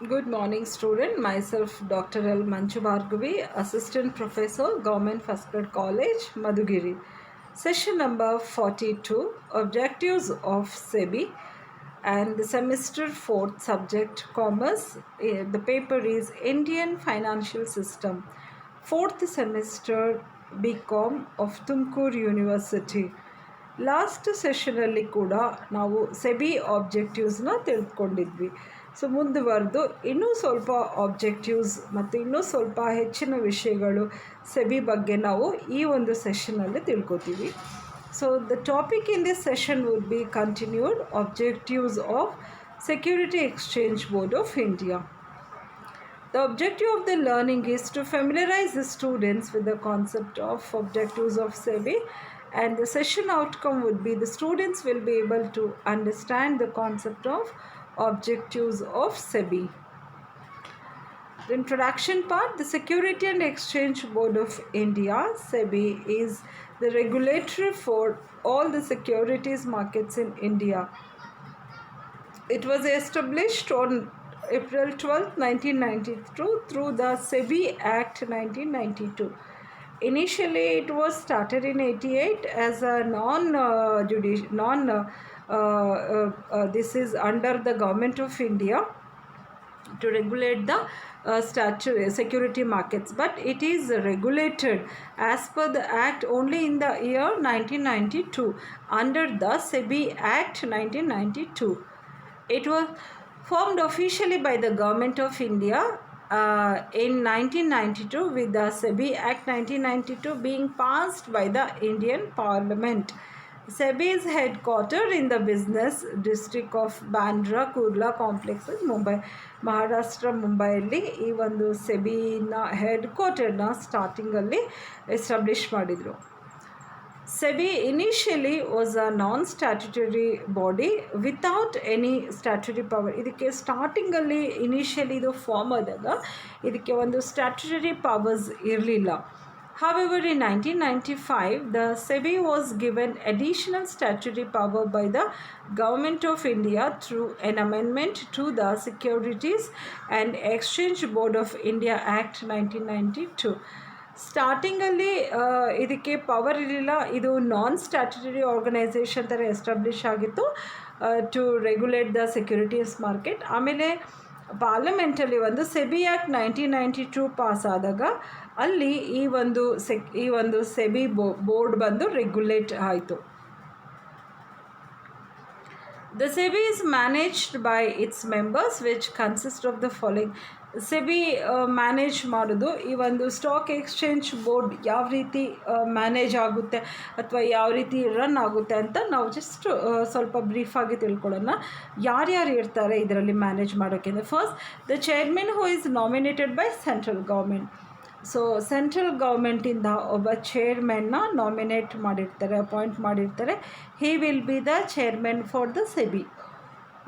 Good morning, student. Myself, Dr. L. Manchu Bhargavi, Assistant Professor, Government First Grade College, Madhugiri. Session number 42, Objectives of SEBI, and the semester 4th subject, Commerce. The paper is Indian Financial System. 4th semester, BCom of Tumkur University. Last ಸೆಷನಲ್ಲಿ ಕೂಡ ನಾವು SEBI ಆಬ್ಜೆಕ್ಟಿವ್ಸ್ನ ತಿಳ್ಕೊಂಡಿದ್ವಿ. So ಮುಂದುವರೆದು ಇನ್ನೂ ಸ್ವಲ್ಪ objectives ಮತ್ತು ಇನ್ನೂ ಸ್ವಲ್ಪ ಹೆಚ್ಚಿನ ವಿಷಯಗಳು ಸೆಬಿ ಬಗ್ಗೆ ನಾವು ಈ ಒಂದು ಸೆಷನಲ್ಲಿ ತಿಳ್ಕೊತೀವಿ. So the topic in this session would be continued objectives of security exchange board of India. The objective of the learning is to familiarize the students with the concept of objectives of SEBI, and the session outcome would be the students will be able to understand the concept of objectives of SEBI. The introduction part, the Security and Exchange Board of India, SEBI, is the regulator for all the securities markets in India. It was established on April 12, 1992 through the SEBI Act 1992. Initially, it was started in 88 as a this is under the Government of India to regulate the security markets, but it is regulated as per the Act only in the year 1992 under the SEBI Act 1992. It was formed officially by the Government of India in 1992, with the SEBI Act 1992 being passed by the Indian Parliament. SEBI is headquartered in the business district of Bandra Kurla complexes, Mumbai, Maharashtra, Mumbai. ಈ ಒಂದು ಸೆಬಿನ ಹೆಡ್ಕ್ವಾರ್ಟರ್ನ ಸ್ಟಾರ್ಟಿಂಗಲ್ಲಿ establish ಮಾಡಿದರು. SEBI initially was a non-statutory body without any statutory power. ಇದಕ್ಕೆ ಸ್ಟಾರ್ಟಿಂಗಲ್ಲಿ initially ಇದು form ಆದಾಗ ಇದಕ್ಕೆ ಒಂದು ಸ್ಟ್ಯಾಟ್ಯುಟರಿ ಪವರ್ಸ್ ಇರಲಿಲ್ಲ. However, in 1995, the SEBI was given additional statutory power by the Government of India through an amendment to the Securities and Exchange Board of India Act 1992. ಸ್ಟಾರ್ಟಿಂಗಲ್ಲಿ ಇದಕ್ಕೆ power ಇರಲಿಲ್ಲ. ಇದು non statutory organisation ಥರ establish ಆಗಿತ್ತು to regulate the securities market. ಆಮೇಲೆ ಪಾರ್ಲಿಮೆಂಟಲ್ಲಿ ಒಂದು SEBI act 1992 pass ಆದಾಗ ಅಲ್ಲಿ ಈ ಒಂದು ಸೆಬಿ ಬೋರ್ಡ್ ಬಂದು ರೆಗ್ಯುಲೇಟ್ ಆಯಿತು. The SEBI is managed by its members, which consist of the following. SEBI manage ಮಾಡೋದು ಈ ಒಂದು ಸ್ಟಾಕ್ ಎಕ್ಸ್ಚೇಂಜ್ ಬೋರ್ಡ್ ಯಾವ ರೀತಿ ಮ್ಯಾನೇಜ್ ಆಗುತ್ತೆ ಅಥವಾ ಯಾವ ರೀತಿ ರನ್ ಆಗುತ್ತೆ ಅಂತ ನಾವು ಜಸ್ಟ್ ಸ್ವಲ್ಪ ಬ್ರೀಫಾಗಿ ತಿಳ್ಕೊಳ್ಳೋಣ. ಯಾರ್ಯಾರು ಇರ್ತಾರೆ ಇದರಲ್ಲಿ ಮ್ಯಾನೇಜ್ ಮಾಡೋಕ್ಕೆ ಅಂದರೆ, first the chairman who is nominated by central government. So central ಗೌರ್ಮೆಂಟಿಂದ ಒಬ್ಬ ಚೇರ್ಮನ್ನ ನಾಮಿನೇಟ್ ಮಾಡಿರ್ತಾರೆ, ಅಪಾಯಿಂಟ್ ಮಾಡಿರ್ತಾರೆ. He will be the chairman for the SEBI.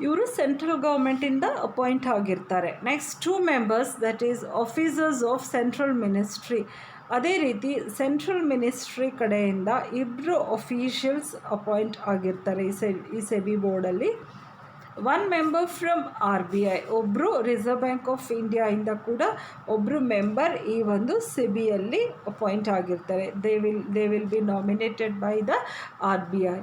ಇವರು ಸೆಂಟ್ರಲ್ ಗೌರ್ಮೆಂಟಿಂದ ಅಪಾಯಿಂಟ್ ಆಗಿರ್ತಾರೆ. Next 2 members, that is officers of central ministry. ಅದೇ ರೀತಿ central ministry ಕಡೆಯಿಂದ 2 ಅಫೀಷಿಯಲ್ಸ್ ಅಪಾಯಿಂಟ್ ಆಗಿರ್ತಾರೆ ಈ ಸೆಬಿ ಬೋರ್ಡಲ್ಲಿ. 1 ಮೆಂಬರ್ ಫ್ರಮ್ RBI, ಒಬ್ಬರು ರಿಸರ್ವ್ ಬ್ಯಾಂಕ್ ಆಫ್ ಇಂಡಿಯಾಯಿಂದ ಕೂಡ ಒಬ್ಬರು ಮೆಂಬರ್ ಈ ಒಂದು ಸೆಬಿಯಲ್ಲಿ ಅಪಾಯಿಂಟ್ ಆಗಿರ್ತಾರೆ. They will be nominated by the RBI.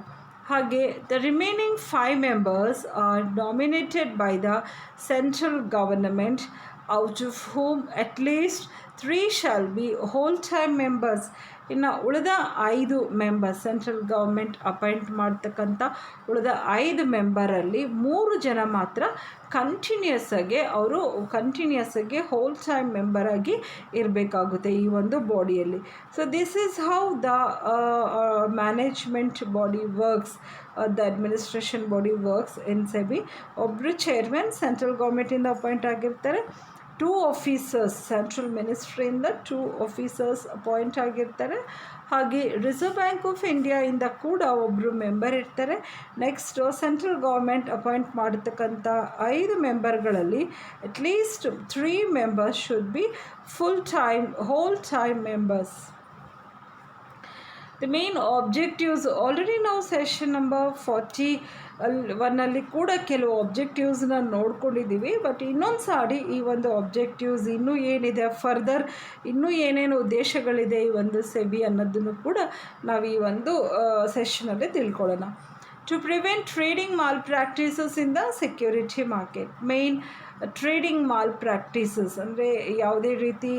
ಹಾಗೆ the remaining 5 members are nominated by the central government, out of whom at least 3 shall be whole time members. ಇನ್ನು ಉಳಿದ 5 members, central government appoint ಮಾಡ್ತಕ್ಕಂಥ ಉಳಿದ 5 ಮೆಂಬರಲ್ಲಿ 3 ಜನ ಮಾತ್ರ continuous ಆಗಿ whole time member ಆಗಿ ಇರಬೇಕಾಗುತ್ತೆ ಈ ಒಂದು ಬಾಡಿಯಲ್ಲಿ. So this is how the management body works, the administration body works in SEBI. ಒಬ್ಬರು ಚೇರ್ಮನ್ ಸೆಂಟ್ರಲ್ ಗೌರ್ಮೆಂಟಿಂದ ಅಪಾಯಿಂಟ್ ಆಗಿರ್ತಾರೆ. 2 ಆಫೀಸರ್ಸ್ ಸೆಂಟ್ರಲ್ ಮಿನಿಸ್ಟ್ರಿಯಿಂದ 2 ಆಫೀಸರ್ಸ್ ಅಪಾಯಿಂಟ್ ಆಗಿರ್ತಾರೆ. ಹಾಗೆ ರಿಸರ್ವ್ ಬ್ಯಾಂಕ್ ಆಫ್ ಇಂಡಿಯಾಯಿಂದ ಕೂಡ ಒಬ್ಬರು ಮೆಂಬರ್ ಇರ್ತಾರೆ. ನೆಕ್ಸ್ಟು ಸೆಂಟ್ರಲ್ ಗೌರ್ಮೆಂಟ್ ಅಪಾಯಿಂಟ್ ಮಾಡತಕ್ಕಂಥ 5 ಮೆಂಬರ್ಗಳಲ್ಲಿ at least 3 members should be whole time members. The main objectives already ನಾವು ಸೆಷನ್ ನಂಬರ್ 41 ಕೂಡ ಕೆಲವು ಆಬ್ಜೆಕ್ಟಿವ್ಸ್ನ ನೋಡ್ಕೊಂಡಿದ್ದೀವಿ. ಬಟ್ ಇನ್ನೊಂದು ಸಾರಿ ಈ ಒಂದು ಆಬ್ಜೆಕ್ಟಿವ್ಸ್ ಇನ್ನೂ ಏನಿದೆ ಫರ್ದರ್ ಇನ್ನೂ ಏನೇನು ಉದ್ದೇಶಗಳಿದೆ ಈ ಒಂದು ಸೆಬಿ ಅನ್ನೋದನ್ನು ಕೂಡ ನಾವು ಈ ಒಂದು ಸೆಷನಲ್ಲಿ ತಿಳ್ಕೊಳ್ಳೋಣ. To prevent trading malpractices in the security market. Main trading mall practices ಅಂದರೆ ಯಾವುದೇ ರೀತಿ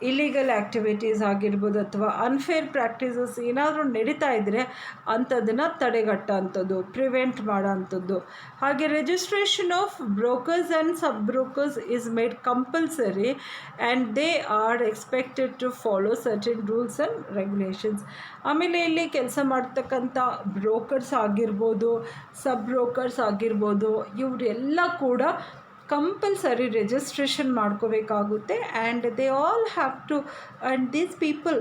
ಇಲೀಗಲ್ ಆ್ಯಕ್ಟಿವಿಟೀಸ್ ಆಗಿರ್ಬೋದು ಅಥವಾ ಅನ್ಫೇರ್ ಪ್ರಾಕ್ಟೀಸಸ್ ಏನಾದರೂ ನಡೀತಾ ಇದ್ದರೆ ಅಂಥದ್ದನ್ನು ತಡೆಗಟ್ಟೋಂಥದ್ದು, ಪ್ರಿವೆಂಟ್ ಮಾಡೋ ಅಂಥದ್ದು. ಹಾಗೆ registration of brokers and sub brokers is made compulsory and they are expected to follow certain rules and regulations. ಆಮೇಲೆ ಇಲ್ಲಿ ಕೆಲಸ ಮಾಡ್ತಕ್ಕಂಥ ಬ್ರೋಕರ್ಸ್ ಆಗಿರ್ಬೋದು, ಸಬ್ ಬ್ರೋಕರ್ಸ್ ಆಗಿರ್ಬೋದು, ಇವರೆಲ್ಲ ಕೂಡ ಕಂಪಲ್ಸರಿ ರಿಜಿಸ್ಟ್ರೇಷನ್ ಮಾಡ್ಕೋಬೇಕಾಗುತ್ತೆ. And they all have to and these people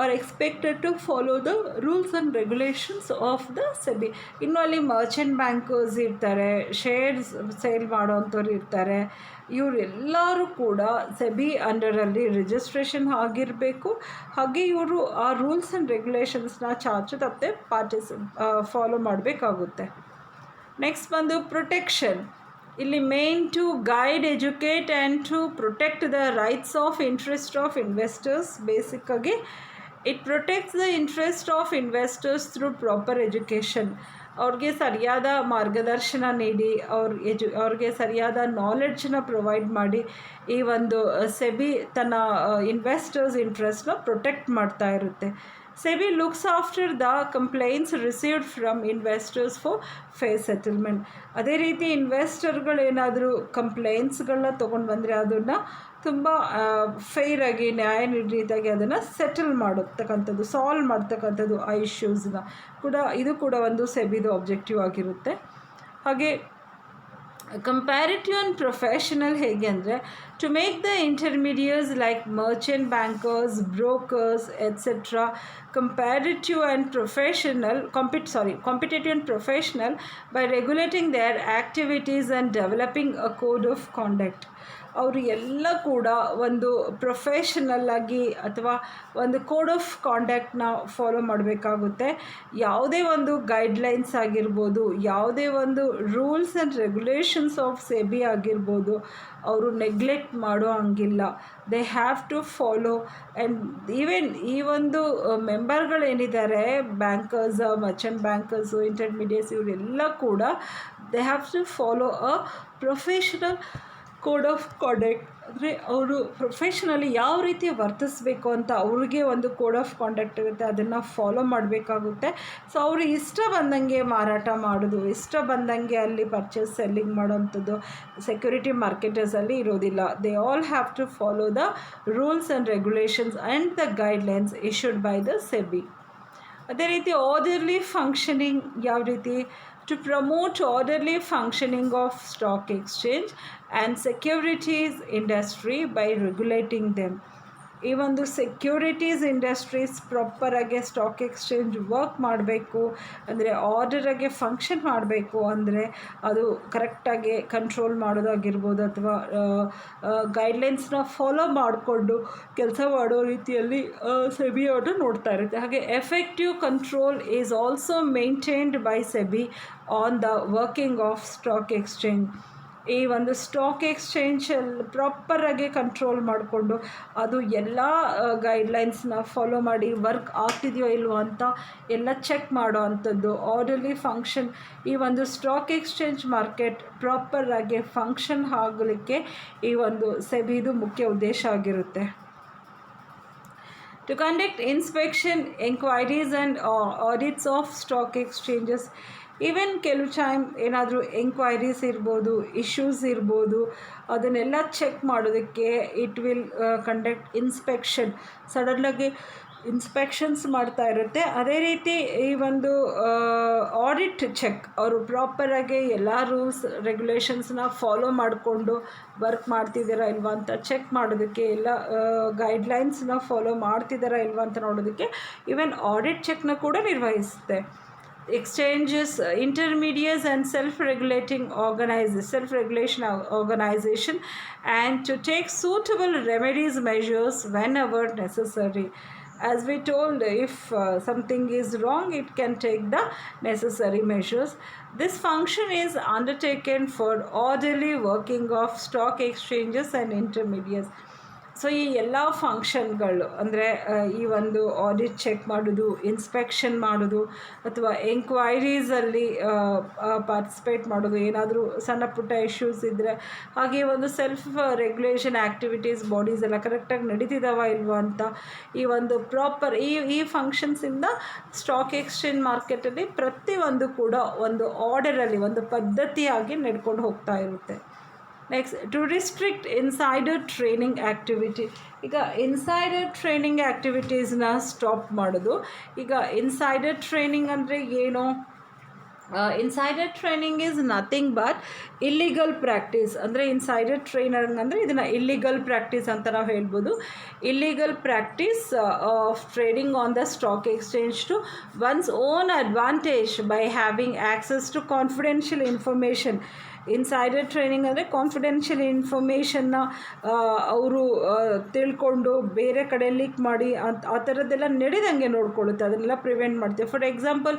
are expected to follow the rules and regulations of the SEBI. ಇನ್ನು ಅಲ್ಲಿ ಮರ್ಚೆಂಟ್ ಬ್ಯಾಂಕರ್ಸ್ ಇರ್ತಾರೆ, ಶೇರ್ಸ್ ಸೇಲ್ ಮಾಡೋವಂಥವ್ರು ಇರ್ತಾರೆ, ಇವರೆಲ್ಲರೂ ಕೂಡ ಸೆಬಿ ಅಂಡರಲ್ಲಿ ರಿಜಿಸ್ಟ್ರೇಷನ್ ಆಗಿರಬೇಕು. ಹಾಗೆ ಇವರು ಆ ರೂಲ್ಸ್ ಆ್ಯಂಡ್ ರೆಗ್ಯುಲೇಷನ್ಸ್ನ ಚಾಚು ತಪ್ಪದೆ ಫಾಲೋ ಮಾಡಬೇಕಾಗುತ್ತೆ. ನೆಕ್ಸ್ಟ್ ಬಂದು ಪ್ರೊಟೆಕ್ಷನ್. ಇಲ್ಲಿ main to guide, educate and to protect the rights of interest of investors. ಬೇಸಿಕ್ಕಾಗಿ it protects the interest of investors through proper education. ಅವ್ರಿಗೆ ಸರಿಯಾದ ಮಾರ್ಗದರ್ಶನ ನೀಡಿ ಅವ್ರಿಗೆ ಸರಿಯಾದ ನಾಲೆಡ್ಜನ್ನ ಪ್ರೊವೈಡ್ ಮಾಡಿ ಈ ಒಂದು ಸೆಬಿ ತನ್ನ ಇನ್ವೆಸ್ಟರ್ಸ್ ಇಂಟ್ರೆಸ್ಟ್ನ ಪ್ರೊಟೆಕ್ಟ್ ಮಾಡ್ತಾ ಇರುತ್ತೆ. SEBI looks after the complaints received from investors for fair settlement. ಅದೇ ರೀತಿ ಇನ್ವೆಸ್ಟರ್ಗಳೇನಾದರೂ ಕಂಪ್ಲೇಂಟ್ಸ್ಗಳನ್ನ ತೊಗೊಂಡು ಬಂದರೆ ಅದನ್ನು ತುಂಬ ಫೇರಾಗಿ ನ್ಯಾಯನಿರ್ಣೀತಾಗಿ ಅದನ್ನು ಸೆಟಲ್ ಮಾಡತಕ್ಕಂಥದ್ದು, ಸಾಲ್ವ್ ಮಾಡ್ತಕ್ಕಂಥದ್ದು ಆ ಇಶ್ಯೂಸ್ನ ಕೂಡ ಇದು ಕೂಡ ಒಂದು ಸೆಬಿದು ಆಬ್ಜೆಕ್ಟಿವ್ ಆಗಿರುತ್ತೆ. ಹಾಗೆ ಕಂಪ್ಯಾರಿಟಿವ್ ಆ್ಯಂಡ್ ಪ್ರೊಫೆಷನಲ್ ಹೇಗೆ ಅಂದರೆ to make the intermediates like merchant bankers, brokers etcetera competitive and professional by regulating their activities and developing a code of conduct. ಅವರು ಎಲ್ಲ ಕೂಡ ಒಂದು ಪ್ರೊಫೆಷನಲ್ ಆಗಿ ಅಥವಾ ಒಂದು ಕೋಡ್ ಆಫ್ ಕಾಂಡಕ್ಟ್ನ ಫಾಲೋ ಮಾಡಬೇಕಾಗುತ್ತೆ. ಯಾವುದೇ ಒಂದು ಗೈಡ್ಲೈನ್ಸ್ ಆಗಿರ್ಬೋದು, ಯಾವುದೇ ಒಂದು rules and regulations of SEBI ಆಗಿರ್ಬೋದು, ಅವರು ನೆಗ್ಲೆಕ್ಟ್ ಮಾಡೋ ಹಂಗಿಲ್ಲ. They have to follow. And even ಈ ಒಂದು ಮೆಂಬರ್ಗಳೇನಿದ್ದಾರೆ ಬ್ಯಾಂಕರ್ಸ್, ಮರ್ಚೆಂಟ್ ಬ್ಯಾಂಕರ್ಸು, ಇಂಟರ್ಮೀಡಿಯೇಟ್ಸ್, ಇವರೆಲ್ಲ ಕೂಡ they have to follow a professional code of conduct. ಅಂದರೆ ಅವರು ಪ್ರೊಫೆಷನಲಿ ಯಾವ ರೀತಿ ವರ್ತಿಸಬೇಕು ಅಂತ ಅವ್ರಿಗೆ ಒಂದು ಕೋಡ್ ಆಫ್ ಕಾಂಡಕ್ಟ್ ಇರುತ್ತೆ, ಅದನ್ನು ಫಾಲೋ ಮಾಡಬೇಕಾಗುತ್ತೆ. ಸೊ ಅವರು ಇಷ್ಟ ಬಂದಂಗೆ ಮಾರಾಟ ಮಾಡೋದು, ಇಷ್ಟ ಬಂದಂಗೆ ಅಲ್ಲಿ ಪರ್ಚೇಸ್ ಸೆಲ್ಲಿಂಗ್ ಮಾಡೋವಂಥದ್ದು ಸೆಕ್ಯೂರಿಟಿ ಮಾರ್ಕೆಟರ್ಸಲ್ಲಿ ಇರೋದಿಲ್ಲ. They all have to follow the rules and regulations and the guidelines issued by the SEBI. ಅದೇ ರೀತಿ ಆರ್ಡರ್ಲಿ ಫಂಕ್ಷನಿಂಗ್ ಯಾವ ರೀತಿ to promote orderly functioning of stock exchange and securities industry by regulating them. ಈ ಒಂದು securities industries ಪ್ರಾಪರಾಗಿ stock exchange work ಮಾಡಬೇಕು ಅಂದರೆ ಆರ್ಡರಾಗೆ function ಮಾಡಬೇಕು ಅಂದರೆ ಅದು ಕರೆಕ್ಟಾಗಿ ಕಂಟ್ರೋಲ್ ಮಾಡೋದಾಗಿರ್ಬೋದು ಅಥವಾ ಗೈಡ್ಲೈನ್ಸ್ನ ಫಾಲೋ ಮಾಡಿಕೊಂಡು ಕೆಲಸ ಮಾಡೋ ರೀತಿಯಲ್ಲಿ ಸೆಬಿ ಅವರು ನೋಡ್ತಾ ಇರುತ್ತೆ. ಹಾಗೆ effective control is also maintained by SEBI on the working of stock exchange. ಈ ಒಂದು ಸ್ಟಾಕ್ ಎಕ್ಸ್ಚೇಂಜಲ್ಲಿ ಪ್ರಾಪರಾಗಿ ಕಂಟ್ರೋಲ್ ಮಾಡಿಕೊಂಡು ಅದು ಎಲ್ಲ ಗೈಡ್ಲೈನ್ಸ್ನ ಫಾಲೋ ಮಾಡಿ ವರ್ಕ್ ಆಗ್ತಿದೆಯೋ ಇಲ್ವೋ ಅಂತ ಎಲ್ಲ ಚೆಕ್ ಮಾಡೋ ಅಂಥದ್ದು. ಆರ್ಡರ್ಲಿ ಫಂಕ್ಷನ್, ಈ ಒಂದು ಸ್ಟಾಕ್ ಎಕ್ಸ್ಚೇಂಜ್ ಮಾರ್ಕೆಟ್ ಪ್ರಾಪರಾಗಿ ಫಂಕ್ಷನ್ ಆಗಲಿಕ್ಕೆ ಈ ಒಂದು ಸೆಬಿದು ಮುಖ್ಯ ಉದ್ದೇಶ ಆಗಿರುತ್ತೆ. To conduct inspection, inquiries and audits of stock exchanges. Even ಕೆಲವು ಟೈಮ್ ಏನಾದರೂ ಎಂಕ್ವೈರೀಸ್ ಇರ್ಬೋದು, ಇಶ್ಯೂಸ್ ಇರ್ಬೋದು, ಅದನ್ನೆಲ್ಲ ಚೆಕ್ ಮಾಡೋದಕ್ಕೆ ಇಟ್ ವಿಲ್ ಕಂಡಕ್ಟ್ ಇನ್ಸ್ಪೆಕ್ಷನ್. ಸಡನ್ನಾಗಿ ಇನ್ಸ್ಪೆಕ್ಷನ್ಸ್ ಮಾಡ್ತಾ ಇರುತ್ತೆ. ಅದೇ ರೀತಿ ಈ ಒಂದು ಆಡಿಟ್ ಚೆಕ್, ಅವರು ಪ್ರಾಪರಾಗಿ ಎಲ್ಲ ರೂಲ್ಸ್ ರೆಗ್ಯುಲೇಷನ್ಸ್ನ ಫಾಲೋ ಮಾಡಿಕೊಂಡು ವರ್ಕ್ ಮಾಡ್ತಿದ್ದಾರಾ ಇಲ್ವಾ ಅಂತ ಚೆಕ್ ಮಾಡೋದಕ್ಕೆ, ಎಲ್ಲ ಗೈಡ್ಲೈನ್ಸ್ನ ಫಾಲೋ ಮಾಡ್ತಿದ್ದಾರಾ ಇಲ್ವಾ ಅಂತ ನೋಡೋದಕ್ಕೆ ಈವನ್ ಆಡಿಟ್ ಚೆಕ್ನ ಕೂಡ ನಿರ್ವಹಿಸುತ್ತೆ. Exchanges, intermediaries and self-regulation organization and to take suitable remedies measures whenever necessary. as we told, if something is wrong, it can take the necessary measures. This function is undertaken for orderly working of stock exchanges and intermediaries. So ಈ ಎಲ್ಲ ಫಂಕ್ಷನ್ಗಳು ಅಂದರೆ ಈ ಒಂದು audit check ಮಾಡೋದು, inspection ಮಾಡೋದು, ಅಥವಾ ಎಂಕ್ವೈರೀಸಲ್ಲಿ participate ಮಾಡೋದು, ಏನಾದರೂ ಸಣ್ಣ ಪುಟ್ಟ ಇಶ್ಯೂಸ್ ಇದ್ದರೆ, ಹಾಗೆ ಒಂದು ಸೆಲ್ಫ್ ರೆಗ್ಯುಲೇಷನ್ ಆ್ಯಕ್ಟಿವಿಟೀಸ್ ಬಾಡೀಸ್ ಎಲ್ಲ ಕರೆಕ್ಟಾಗಿ ನಡೀತಿದ್ದಾವ ಇಲ್ವಾ ಅಂತ ಈ ಒಂದು ಪ್ರಾಪರ್ ಈ ಫಂಕ್ಷನ್ಸಿಂದ ಸ್ಟಾಕ್ ಎಕ್ಸ್ಚೇಂಜ್ ಮಾರ್ಕೆಟಲ್ಲಿ ಪ್ರತಿಯೊಂದು ಕೂಡ ಒಂದು ಆರ್ಡರಲ್ಲಿ, ಒಂದು ಪದ್ಧತಿಯಾಗಿ ನಡ್ಕೊಂಡು ಹೋಗ್ತಾ ಇರುತ್ತೆ. Next, to restrict insider training activity. ಈಗ ಇನ್ಸೈಡರ್ ಟ್ರೈನಿಂಗ್ ಆ್ಯಕ್ಟಿವಿಟೀಸ್ನ ಸ್ಟಾಪ್ ಮಾಡೋದು. ಈಗ ಇನ್ಸೈಡರ್ ಟ್ರೈನಿಂಗ್ ಅಂದರೆ ಏನು? Insider training is nothing but illegal practice. ಅಂದರೆ ಇನ್ಸೈಡರ್ ಟ್ರೈನರ್ ಅಂದರೆ ಇದನ್ನು ಇಲ್ಲಿಗಲ್ ಪ್ರಾಕ್ಟೀಸ್ ಅಂತ ನಾವು ಹೇಳ್ಬೋದು. Illegal practice of trading on the stock exchange to one's own advantage by having access to confidential information. Insider training ಅಂದರೆ confidential ಇನ್ಫಾರ್ಮೇಷನ್ನ ಅವರು ತಿಳ್ಕೊಂಡು ಬೇರೆ ಕಡೆ ಲೀಕ್ ಮಾಡಿ ಆ ಥರದ್ದೆಲ್ಲ ನಡೆದಂಗೆ ನೋಡ್ಕೊಳ್ಳುತ್ತೆ, ಅದನ್ನೆಲ್ಲ ಪ್ರಿವೆಂಟ್ ಮಾಡ್ತೀವಿ. For example,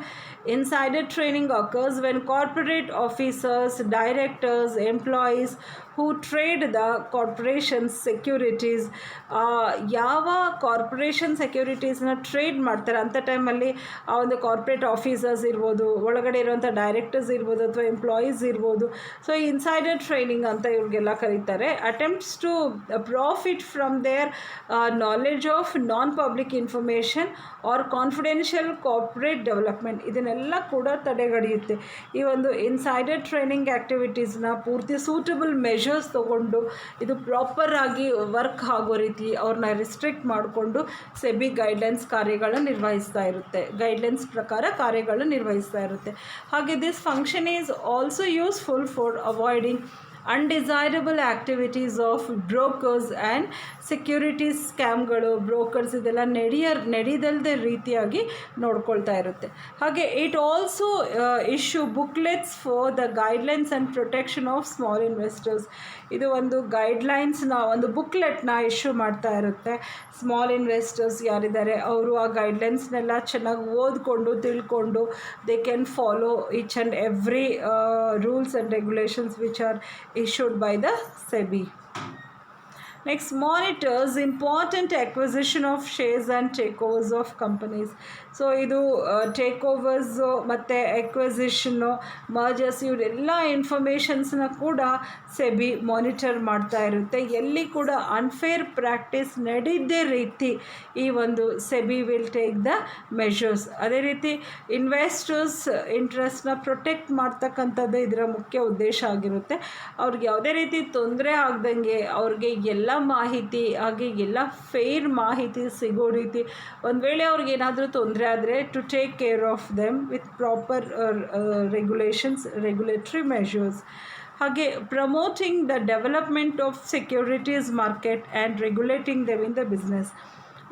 insider training occurs when corporate officers, directors, employees who trade the corporation's securities. ಯಾವ ಕಾರ್ಪೊರೇಷನ್ ಸೆಕ್ಯೂರಿಟೀಸ್ನ ಟ್ರೇಡ್ ಮಾಡ್ತಾರೆ ಅಂಥ ಟೈಮಲ್ಲಿ ಆ ಒಂದು ಕಾರ್ಪೊರೇಟ್ ಆಫೀಸರ್ಸ್ ಇರ್ಬೋದು, ಒಳಗಡೆ ಇರುವಂಥ ಡೈರೆಕ್ಟರ್ಸ್ ಇರ್ಬೋದು, ಅಥವಾ ಎಂಪ್ಲಾಯೀಸ್ ಇರ್ಬೋದು. ಸೊ ಇನ್ಸೈಡರ್ ಟ್ರೈನಿಂಗ್ ಅಂತ ಇವ್ರಿಗೆಲ್ಲ ಕರೀತಾರೆ. Attempts to profit from their knowledge of non public information or confidential corporate development, ಇದನ್ನೆಲ್ಲ ಕೂಡ ತಡೆಗಡಿಯುತ್ತೆ. ಈ ಒಂದು ಇನ್ಸೈಡರ್ ಟ್ರೈನಿಂಗ್ ಆ್ಯಕ್ಟಿವಿಟೀಸ್ನ ಪೂರ್ತಿ ಸೂಟಬಲ್ ಮೆಷರ್ಸ್ ತೊಗೊಂಡು ಇದು ಪ್ರಾಪರಾಗಿ ವರ್ಕ್ ಆಗೋ ರೀತಿ ಅವ್ರನ್ನ ರಿಸ್ಟ್ರಿಕ್ಟ್ ಮಾಡಿಕೊಂಡು ಸೆಬಿ ಗೈಡ್ಲೈನ್ಸ್ ಕಾರ್ಯಗಳನ್ನು ನಿರ್ವಹಿಸ್ತಾ ಇರುತ್ತೆ, ಗೈಡ್ಲೈನ್ಸ್ ಪ್ರಕಾರ ಕಾರ್ಯಗಳನ್ನು ನಿರ್ವಹಿಸ್ತಾ ಇರುತ್ತೆ. ಹಾಗೆ this function is also useful for avoiding undesirable activities of brokers and securities ಸ್ಕ್ಯಾಮ್ಗಳು, ಬ್ರೋಕರ್ಸ್ ಇದೆಲ್ಲ ನಡೀದಲ್ದೇ ರೀತಿಯಾಗಿ ನೋಡ್ಕೊಳ್ತಾ ಇರುತ್ತೆ. ಹಾಗೆ it also issue booklets for the guidelines and protection of small investors. ಇದು ಒಂದು ಗೈಡ್ಲೈನ್ಸ್ನ, ಒಂದು ಬುಕ್ಲೆಟ್ನ ಇಶ್ಯೂ ಮಾಡ್ತಾ ಇರುತ್ತೆ. ಸ್ಮಾಲ್ ಇನ್ವೆಸ್ಟರ್ಸ್ ಯಾರಿದ್ದಾರೆ ಅವರು ಆ ಗೈಡ್ಲೈನ್ಸ್ನೆಲ್ಲ ಚೆನ್ನಾಗಿ ಓದ್ಕೊಂಡು ತಿಳ್ಕೊಂಡು they can follow each and every rules and regulations which are issued by the SEBI. Next, monitors important acquisition of shares and takeovers of companies. So ಇದು ಟೇಕ್ಓವರ್ಸು ಮತ್ತು ಎಕ್ವಿಸಿಷನ್ನು, ಮರ್ಜರ್ಸ್, ಇವರೆಲ್ಲ ಇನ್ಫಾರ್ಮೇಷನ್ಸ್ನ ಕೂಡ ಸೆಬಿ ಮಾನಿಟರ್ ಮಾಡ್ತಾ ಇರುತ್ತೆ. ಎಲ್ಲಿ ಕೂಡ ಅನ್ಫೇರ್ ಪ್ರಾಕ್ಟೀಸ್ ನಡೀದೇ ರೀತಿ ಈ ಒಂದು SEBI will take the measures. ಅದೇ ರೀತಿ ಇನ್ವೆಸ್ಟರ್ಸ್ ಇಂಟ್ರೆಸ್ಟ್ನ ಪ್ರೊಟೆಕ್ಟ್ ಮಾಡ್ತಕ್ಕಂಥದ್ದು ಇದರ ಮುಖ್ಯ ಉದ್ದೇಶ ಆಗಿರುತ್ತೆ. ಅವ್ರಿಗೆ ಯಾವುದೇ ರೀತಿ ತೊಂದರೆ ಆಗ್ದಂಗೆ ಅವ್ರಿಗೆ ಎಲ್ಲ ಮಾಹಿತಿ, ಹಾಗೆ ಎಲ್ಲ ಫೇರ್ ಮಾಹಿತಿ ಸಿಗೋ ರೀತಿ, ಒಂದು ವೇಳೆ ಅವ್ರಿಗೆ ಏನಾದರೂ ತೊಂದರೆ ಆದರೆ to take care of them with proper regulations, regulatory measures. ಹಾಗೆ promoting the development of securities market and regulating them in the business.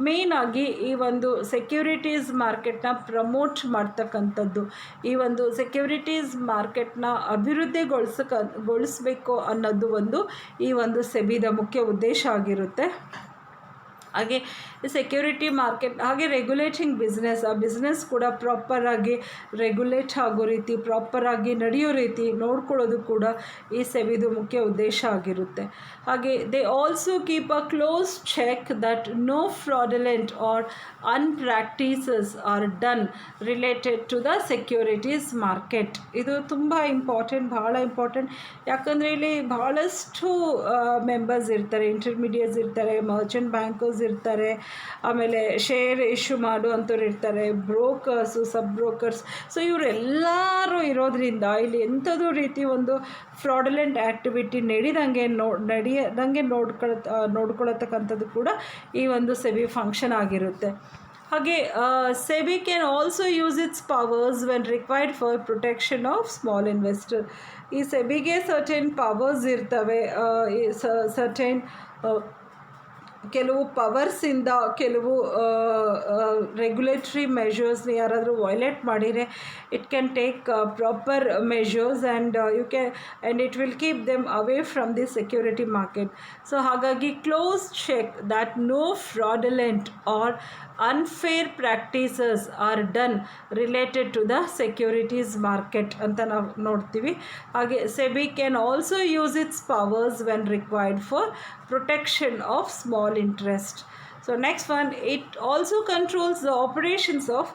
ಮೇಯ್ನಾಗಿ ಈ ಒಂದು ಸೆಕ್ಯೂರಿಟೀಸ್ ಮಾರ್ಕೆಟ್ನ ಪ್ರಮೋಟ್ ಮಾಡ್ತಕ್ಕಂಥದ್ದು, ಈ ಒಂದು ಸೆಕ್ಯೂರಿಟೀಸ್ ಮಾರ್ಕೆಟ್ನ ಅಭಿವೃದ್ಧಿಗೊಳಿಸಬೇಕು ಅನ್ನೋದು ಈ ಒಂದು ಸೆಬಿದ ಮುಖ್ಯ ಉದ್ದೇಶ ಆಗಿರುತ್ತೆ. ಹಾಗೆ ಸೆಕ್ಯೂರಿಟಿ ಮಾರ್ಕೆಟ್, ಹಾಗೆ ರೆಗ್ಯುಲೇಟಿಂಗ್ ಬಿಸ್ನೆಸ್, ಆ ಬಿಸ್ನೆಸ್ ಕೂಡ ಪ್ರಾಪರಾಗಿ ರೆಗ್ಯುಲೇಟ್ ಆಗೋ ರೀತಿ, ಪ್ರಾಪರಾಗಿ ನಡೆಯೋ ರೀತಿ ನೋಡ್ಕೊಳ್ಳೋದು ಕೂಡ ಈ ಸೆಬಿದು ಮುಖ್ಯ ಉದ್ದೇಶ ಆಗಿರುತ್ತೆ. ಹಾಗೆ they also keep a close check that no fraudulent or unpractices are done related to the securities market. ಇದು ತುಂಬ ಇಂಪಾರ್ಟೆಂಟ್, ಭಾಳ ಇಂಪಾರ್ಟೆಂಟ್. ಯಾಕಂದರೆ ಇಲ್ಲಿ ಭಾಳಷ್ಟು ಮೆಂಬರ್ಸ್ ಇರ್ತಾರೆ, ಇಂಟರ್ಮೀಡಿಯೇಟ್ಸ್ ಇರ್ತಾರೆ, ಮರ್ಚೆಂಟ್ ಬ್ಯಾಂಕರ್ಸ್ ಇರ್ತಾರೆ, ಆಮೇಲೆ ಶೇರ್ ಇಶ್ಯೂ ಮಾಡುವಂಥವ್ರು ಇರ್ತಾರೆ, ಬ್ರೋಕರ್ಸು, ಸಬ್ ಬ್ರೋಕರ್ಸ್. ಸೊ ಇವರೆಲ್ಲರೂ ಇರೋದ್ರಿಂದ ಇಲ್ಲಿ ಎಂಥದ್ದು ರೀತಿ ಒಂದು ಫ್ರಾಡುಲೆಂಟ್ ಆ್ಯಕ್ಟಿವಿಟಿ ನಡಿಯದಂಗೆ ನೋಡ್ಕೊಳತಕ್ಕಂಥದ್ದು ಕೂಡ ಈ ಒಂದು ಸೆಬಿ ಫಂಕ್ಷನ್ ಆಗಿರುತ್ತೆ. ಹಾಗೆ SEBI can also use its powers when required for protection of small investor. ಈ ಸೆಬಿಗೆ ಸರ್ಟೆನ್ ಪವರ್ಸ್ ಇರ್ತವೆ, ಸರ್ಟೆನ್ ಕೆಲವು ಪವರ್ಸಿಂದ ಕೆಲವು ರೆಗ್ಯುಲೇಟ್ರಿ ಮೆಷರ್ಸ್ನ ಯಾರಾದರೂ ವೈಲೇಟ್ ಮಾಡಿದರೆ it can take proper measures and it will keep them away from the security market. So ಹಾಗಾಗಿ close check that no fraudulent or unfair practices are done related to the securities market ಅಂತ ನಾವು ನೋಡ್ತೀವಿ. ಹಾಗೆ SEBI can also use its powers when required for protection of small interest. So next one, it also controls the operations of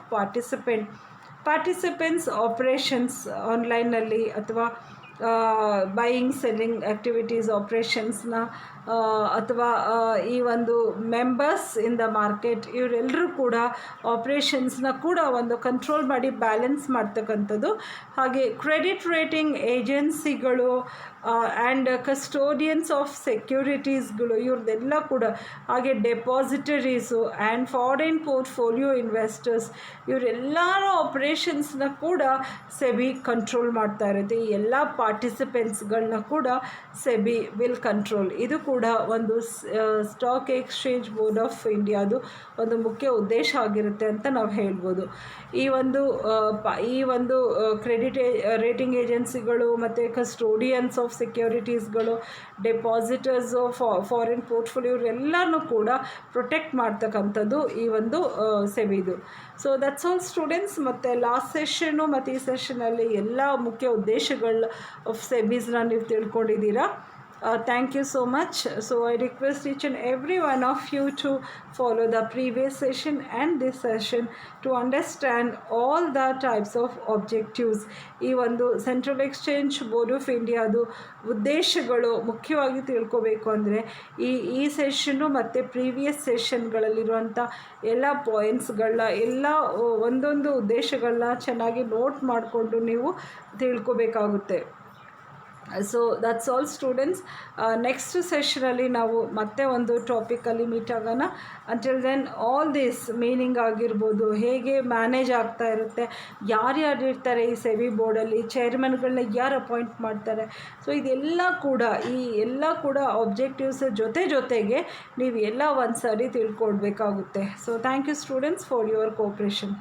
participants operations ಆನ್ಲೈನಲ್ಲಿ ಅಥವಾ buying selling activities ಆಪ್ರೇಷನ್ಸ್ನ ಅಥವಾ ಈ ಒಂದು members in the market ಇವರೆಲ್ಲರೂ ಕೂಡ ಆಪ್ರೇಷನ್ಸ್ನ ಕೂಡ ಒಂದು ಕಂಟ್ರೋಲ್ ಮಾಡಿ ಬ್ಯಾಲೆನ್ಸ್ ಮಾಡ್ತಕ್ಕಂಥದ್ದು. ಹಾಗೆ ಕ್ರೆಡಿಟ್ ರೇಟಿಂಗ್ ಏಜೆನ್ಸಿಗಳು ಆ್ಯಂಡ್ ಕಸ್ಟೋಡಿಯನ್ಸ್ ಆಫ್ ಸೆಕ್ಯೂರಿಟೀಸ್ಗಳು ಇವ್ರದ್ದೆಲ್ಲ ಕೂಡ, ಹಾಗೆ ಡೆಪಾಸಿಟರೀಸು ಆ್ಯಂಡ್ ಫಾರಿನ್ ಪೋರ್ಟ್ಫೋಲಿಯೋ ಇನ್ವೆಸ್ಟರ್ಸ್ ಇವರೆಲ್ಲರ ಆಪ್ರೇಷನ್ಸ್ನ ಕೂಡ ಸೆಬಿ ಕಂಟ್ರೋಲ್ ಮಾಡ್ತಾ ಇರುತ್ತೆ. ಈ ಎಲ್ಲ ಪಾರ್ಟಿಸಿಪೆಂಟ್ಸ್ಗಳನ್ನ ಕೂಡ ಸೆಬಿ ವಿಲ್ ಕಂಟ್ರೋಲ್. ಇದು ಕೂಡ ಒಂದು ಸ್ಟಾಕ್ ಎಕ್ಸ್ಚೇಂಜ್ ಬೋರ್ಡ್ ಆಫ್ ಇಂಡಿಯಾದು ಒಂದು ಮುಖ್ಯ ಉದ್ದೇಶ ಆಗಿರುತ್ತೆ ಅಂತ ನಾವು ಹೇಳ್ಬೋದು. ಈ ಒಂದು ಕ್ರೆಡಿಟ್ ರೇಟಿಂಗ್ ಏಜೆನ್ಸಿಗಳು ಮತ್ತು ಕಸ್ಟೋಡಿಯನ್ಸ್ ಆಫ್ ಸೆಕ್ಯೂರಿಟೀಸ್ಗಳು, ಡೆಪಾಸಿಟರ್ಸ್ ಫಾರಿನ್ ಪೋರ್ಟ್ಫೋಲಿಯೋ ಇವರೆಲ್ಲನೂ ಕೂಡ ಪ್ರೊಟೆಕ್ಟ್ ಮಾಡ್ತಕ್ಕಂಥದ್ದು ಈ ಒಂದು ಸೆಬಿದು. So that's all students. ಮತ್ತು ಲಾಸ್ಟ್ ಸೆಷನ್ನು ಮತ್ತು ಈ ಸೆಷನಲ್ಲಿ ಎಲ್ಲ ಮುಖ್ಯ ಉದ್ದೇಶಗಳು ಆಫ್ ಸೆಬೀಸ್ನ ನೀವು ತಿಳ್ಕೊಂಡಿದ್ದೀರಾ. Thank you so much. So I request each and every one of you to follow the previous session and this session to understand all the types of objectives. ಈ ಒಂದು ಸೆಂಟ್ರಲ್ ಎಕ್ಸ್ಚೇಂಜ್ ಬೋರ್ಡ್ ಆಫ್ ಇಂಡಿಯಾದು ಉದ್ದೇಶಗಳು ಮುಖ್ಯವಾಗಿ ತಿಳ್ಕೊಬೇಕು ಅಂದರೆ ಈ session ಮತ್ತು previous ಸೆಷನ್ಗಳಲ್ಲಿರುವಂಥ ಎಲ್ಲ ಪಾಯಿಂಟ್ಸ್ಗಳನ್ನ ಎಲ್ಲ ಒಂದೊಂದು ಉದ್ದೇಶಗಳನ್ನ ಚೆನ್ನಾಗಿ ನೋಟ್ ಮಾಡಿಕೊಂಡು ನೀವು ತಿಳ್ಕೊಬೇಕಾಗುತ್ತೆ. So that's all students. Next ಸೆಷನಲ್ಲಿ ನಾವು ಮತ್ತೆ ಒಂದು ಟಾಪಿಕಲ್ಲಿ ಮೀಟ್ ಆಗೋಣ. Until then all this meaning ಆಗಿರ್ಬೋದು, ಹೇಗೆ ಮ್ಯಾನೇಜ್ ಆಗ್ತಾ ಇರುತ್ತೆ, ಯಾರ್ಯಾರು ಇರ್ತಾರೆ ಈ ಸೆಬಿ ಬೋರ್ಡಲ್ಲಿ, ಚೇರ್ಮನ್ಗಳನ್ನ ಯಾರು ಅಪಾಯಿಂಟ್ ಮಾಡ್ತಾರೆ, ಸೊ ಇದೆಲ್ಲ ಕೂಡ ಈ ಎಲ್ಲ ಕೂಡ ಆಬ್ಜೆಕ್ಟಿವ್ಸ್ ಜೊತೆಗೆ ನೀವು ಎಲ್ಲ ಒಂದು ಸಾರಿ ತಿಳ್ಕೊಳ್ಬೇಕಾಗುತ್ತೆ. So thank you students for your cooperation.